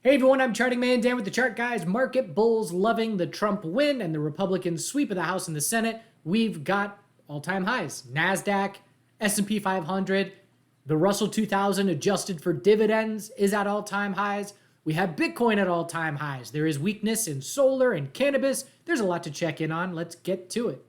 Hey everyone, I'm Charting Man Dan with the Chart Guys. Market bulls loving the Trump win and the Republican sweep of the House and the Senate. We've got all-time highs. NASDAQ, S&P 500, the Russell 2000 adjusted for dividends is at all-time highs. We have Bitcoin at all-time highs. There is weakness in solar and cannabis. There's a lot to check in on. Let's get to it.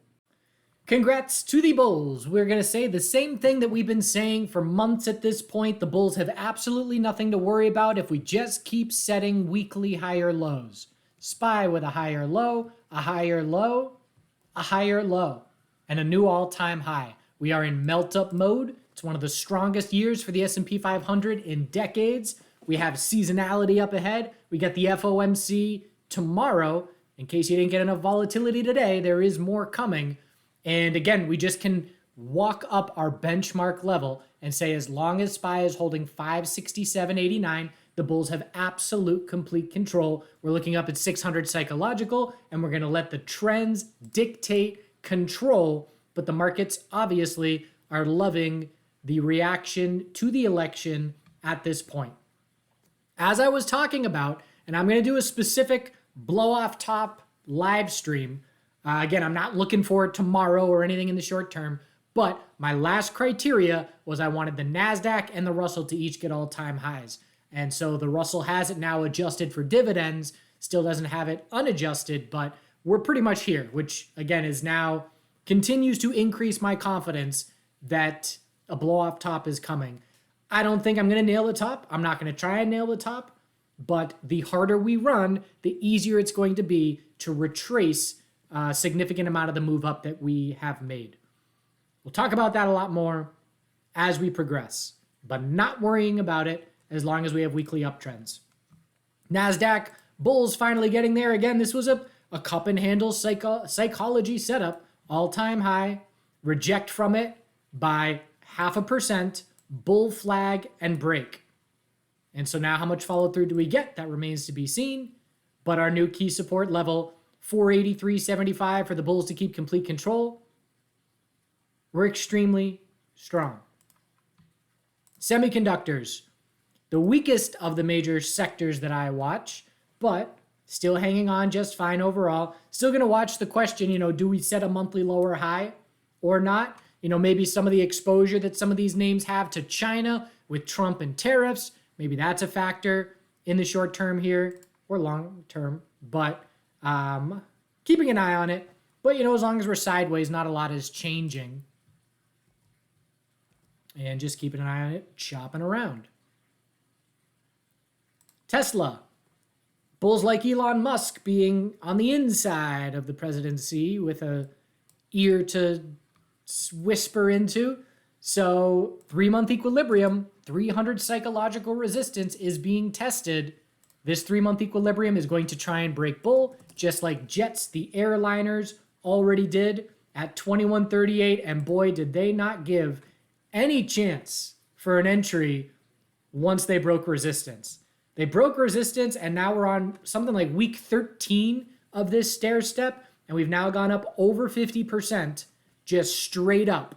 Congrats to the bulls. We're going to say the same thing that we've been saying for months at this point. The bulls have absolutely nothing to worry about if we just keep setting weekly higher lows. SPY with a higher low, a higher low, a higher low, and a new all-time high. We are in melt-up mode. It's one of the strongest years for the S&P 500 in decades. We have seasonality up ahead. We got the FOMC tomorrow. In case you didn't get enough volatility today, there is more coming. And again, we just can walk up our benchmark level and say as long as SPY is holding 567.89, the bulls have absolute complete control. We're looking up at 600 psychological, and we're going to let the trends dictate control. But the markets obviously are loving the reaction to the election at this point. As I was talking about, and I'm going to do a specific blow off top live stream. Again, I'm not looking for it tomorrow or anything in the short term, but my last criteria was I wanted the NASDAQ and the Russell to each get all-time highs. And so the Russell has it now adjusted for dividends, still doesn't have it unadjusted, but we're pretty much here, which again is now continues to increase my confidence that a blow-off top is coming. I don't think I'm going to nail the top. I'm not going to try and nail the top, but the harder we run, the easier it's going to be to retrace a significant amount of the move up that we have made. We'll talk about that a lot more as we progress, but not worrying about it as long as we have weekly uptrends. NASDAQ, bulls finally getting there. Again, this was a cup and handle psychology setup, all-time high, reject from it by 0.5%, bull flag and break. And so now how much follow through do we get? That remains to be seen, but our new key support level 483.75 for the bulls to keep complete control. We're extremely strong. Semiconductors, the weakest of the major sectors that I watch, but still hanging on just fine overall. Still going to watch the question, do we set a monthly lower high or not? Maybe some of the exposure that some of these names have to China with Trump and tariffs, maybe that's a factor in the short term here or long term, but keeping an eye on it. But, as long as we're sideways, not a lot is changing. And just keeping an eye on it, chopping around. Tesla. Bulls like Elon Musk being on the inside of the presidency with a ear to whisper into. So 3-month equilibrium, 300 psychological resistance is being tested. This 3-month equilibrium is going to try and break bull, just like jets, the airliners already did at 2138. And boy, did they not give any chance for an entry once they broke resistance. They broke resistance, and now we're on something like week 13 of this stair step, and we've now gone up over 50% just straight up.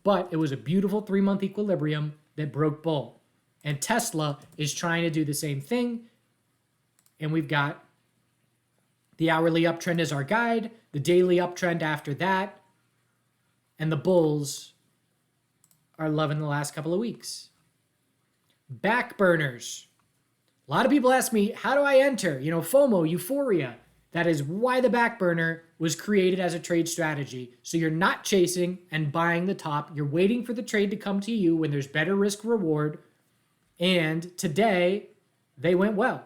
But it was a beautiful 3-month equilibrium that broke bull. And Tesla is trying to do the same thing. And we've got the hourly uptrend as our guide, the daily uptrend after that, and the bulls are loving the last couple of weeks. Back burners. A lot of people ask me, how do I enter? FOMO, euphoria. That is why the back burner was created as a trade strategy. So you're not chasing and buying the top. You're waiting for the trade to come to you when there's better risk reward. And today, they went well.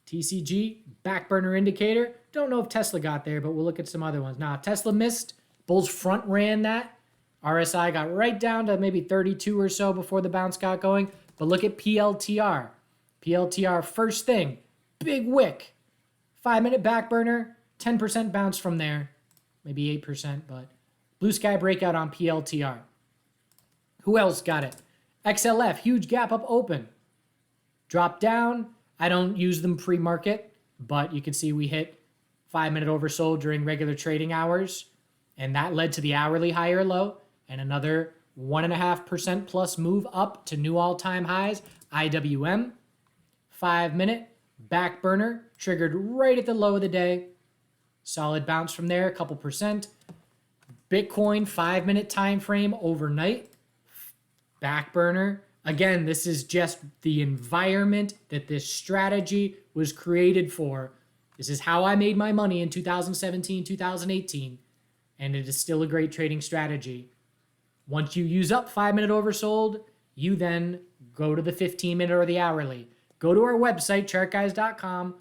TCG, back burner indicator. Don't know if Tesla got there, but we'll look at some other ones. Now, Tesla missed. Bulls front ran that. RSI got right down to maybe 32 or so before the bounce got going. But look at PLTR. PLTR, first thing, big wick. 5-minute back burner, 10% bounce from there. Maybe 8%, but blue sky breakout on PLTR. Who else got it? XLF, huge gap up open. Drop down. I don't use them pre-market, but you can see we hit 5-minute oversold during regular trading hours, and that led to the hourly higher low and another 1.5% plus move up to new all-time highs. IWM, 5-minute back burner triggered right at the low of the day. Solid bounce from there, a couple percent. Bitcoin 5-minute time frame overnight. Back burner. Again, this is just the environment that this strategy was created for. This is how I made my money in 2017, 2018, and it is still a great trading strategy. Once you use up 5-minute oversold, you then go to the 15-minute or the hourly. Go to our website, chartguys.com,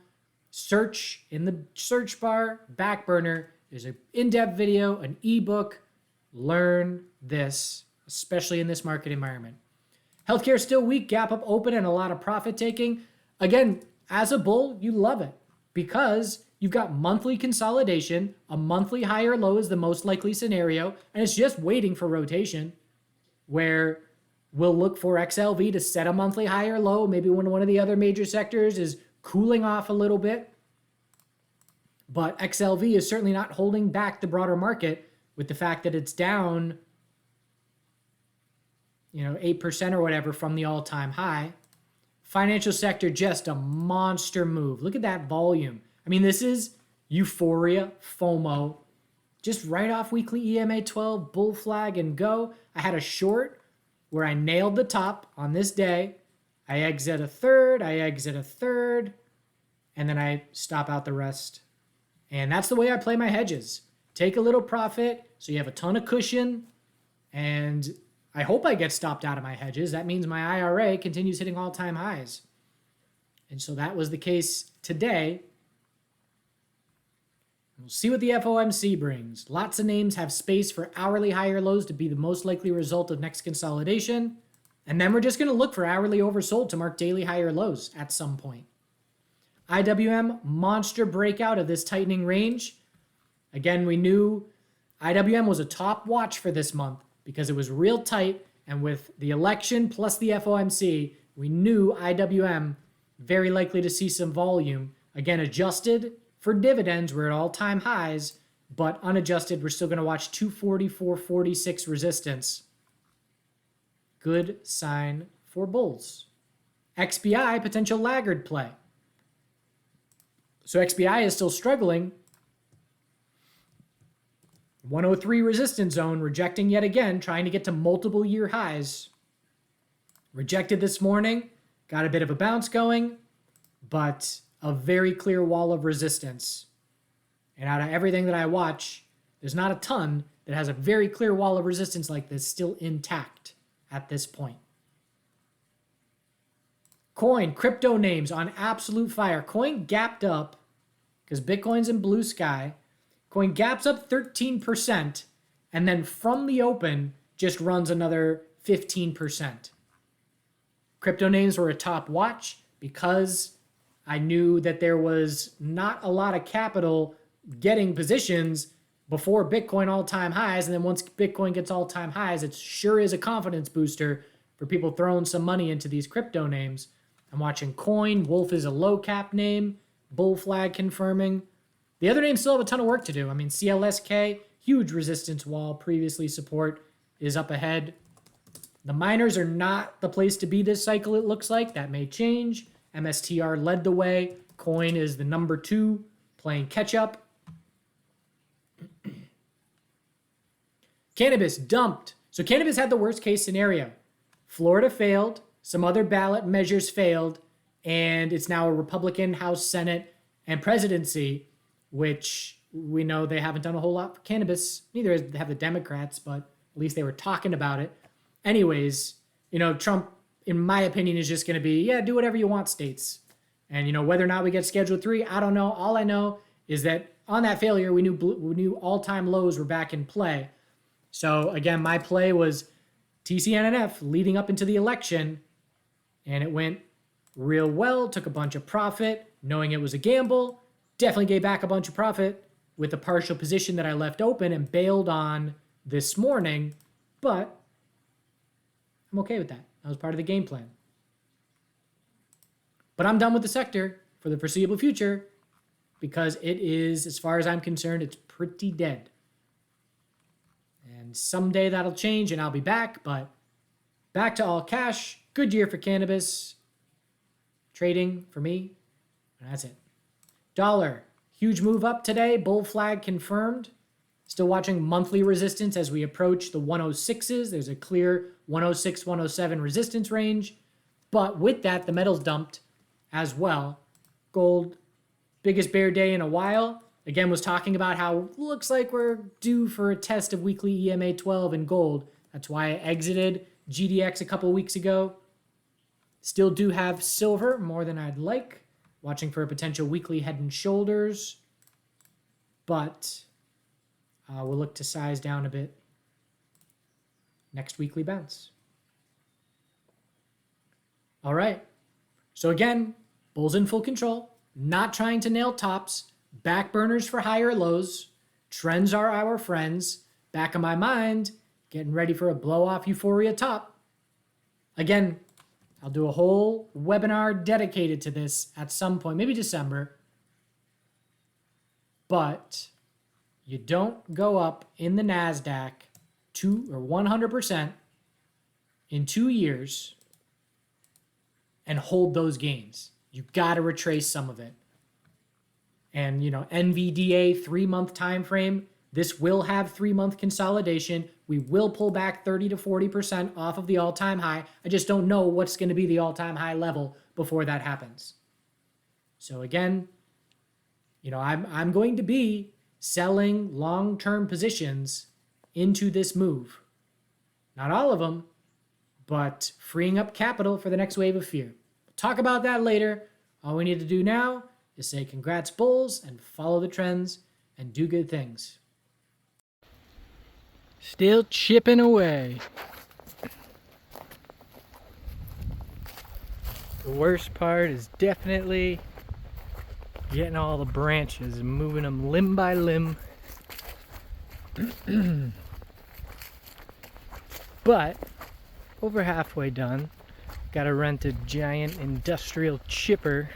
search in the search bar, back burner. There's an in-depth video, an ebook. Learn this, especially in this market environment. Healthcare still weak, gap up open, and a lot of profit taking. Again, as a bull, you love it because you've got monthly consolidation, a monthly higher low is the most likely scenario, and it's just waiting for rotation where we'll look for XLV to set a monthly higher low. Maybe when one of the other major sectors is cooling off a little bit. But XLV is certainly not holding back the broader market with the fact that it's down 8% or whatever from the all-time high. Financial sector, just a monster move. Look at that volume. I mean, this is euphoria, FOMO. Just right off weekly EMA 12, bull flag and go. I had a short where I nailed the top on this day. I exit a third, and then I stop out the rest. And that's the way I play my hedges. Take a little profit so you have a ton of cushion, and I hope I get stopped out of my hedges. That means my IRA continues hitting all-time highs. And so that was the case today. We'll see what the FOMC brings. Lots of names have space for hourly higher lows to be the most likely result of next consolidation. And then we're just going to look for hourly oversold to mark daily higher lows at some point. IWM, monster breakout of this tightening range. Again, we knew IWM was a top watch for this month because it was real tight, and with the election plus the FOMC, we knew IWM very likely to see some volume. Again, adjusted for dividends, we're at all-time highs, but unadjusted, we're still going to watch 244.46 resistance. Good sign for bulls. XBI, potential laggard play. So XBI is still struggling. 103 resistance zone, rejecting yet again, trying to get to multiple year highs. Rejected this morning, got a bit of a bounce going, but a very clear wall of resistance. And out of everything that I watch, there's not a ton that has a very clear wall of resistance like this still intact at this point. Coin, crypto names on absolute fire. Coin gapped up because Bitcoin's in blue sky. Coin gaps up 13%, and then from the open just runs another 15%. Crypto names were a top watch because I knew that there was not a lot of capital getting positions before Bitcoin all-time highs, and then once Bitcoin gets all-time highs, it sure is a confidence booster for people throwing some money into these crypto names. I'm watching Coin. Wolf is a low cap name. Bull flag confirming. The other names still have a ton of work to do. I mean, CLSK, huge resistance wall, previously support is up ahead. The miners are not the place to be this cycle, it looks like. That may change. MSTR led the way. Coin is the number 2, playing catch up. Cannabis dumped. So Cannabis had the worst case scenario. Florida failed. Some other ballot measures failed. And it's now a Republican House, Senate, and presidency, which we know they haven't done a whole lot for cannabis. Neither have the Democrats, but at least they were talking about it. Anyways, Trump, in my opinion, is just going to be, do whatever you want, states. And, whether or not we get Schedule 3, I don't know. All I know is that on that failure, we knew all-time lows were back in play. So, again, my play was TCNNF leading up into the election, and it went real well, took a bunch of profit, knowing it was a gamble, definitely gave back a bunch of profit with a partial position that I left open and bailed on this morning, but I'm okay with that. That was part of the game plan. But I'm done with the sector for the foreseeable future because it is, as far as I'm concerned, it's pretty dead. And someday that'll change and I'll be back, but back to all cash. Good year for cannabis. trading for me. And that's it. Dollar, huge move up today. Bull flag confirmed. Still watching monthly resistance as we approach the 106s. There's a clear 106, 107 resistance range. But with that, the metal's dumped as well. Gold, biggest bear day in a while. Again, was talking about how looks like we're due for a test of weekly EMA 12 in gold. That's why I exited GDX a couple weeks ago. Still do have silver, more than I'd like. Watching for a potential weekly head and shoulders. But we'll look to size down a bit next weekly bounce. All right. So again, bulls in full control. Not trying to nail tops. Back burners for higher lows. Trends are our friends. Back of my mind, getting ready for a blow-off euphoria top. Again, I'll do a whole webinar dedicated to this at some point, maybe December. But you don't go up in the NASDAQ 100% in 2 years and hold those gains. You got to retrace some of it. And, NVDA 3-month time frame, this will have 3-month consolidation. We will pull back 30 to 40% off of the all-time high. I just don't know what's going to be the all-time high level before that happens. So again, I'm going to be selling long-term positions into this move. Not all of them, but freeing up capital for the next wave of fear. We'll talk about that later. All we need to do now is say congrats bulls and follow the trends and do good things. Still chipping away. The worst part is definitely getting all the branches and moving them limb by limb. But over halfway done. Gotta rent a giant industrial chipper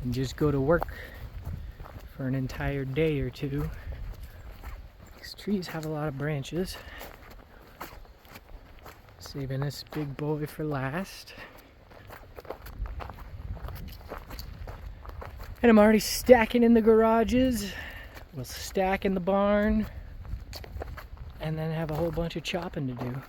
and just go to work for an entire day or two. These trees have a lot of branches. Saving this big boy for last. And I'm already stacking in the garages. We'll stack in the barn. And then have a whole bunch of chopping to do.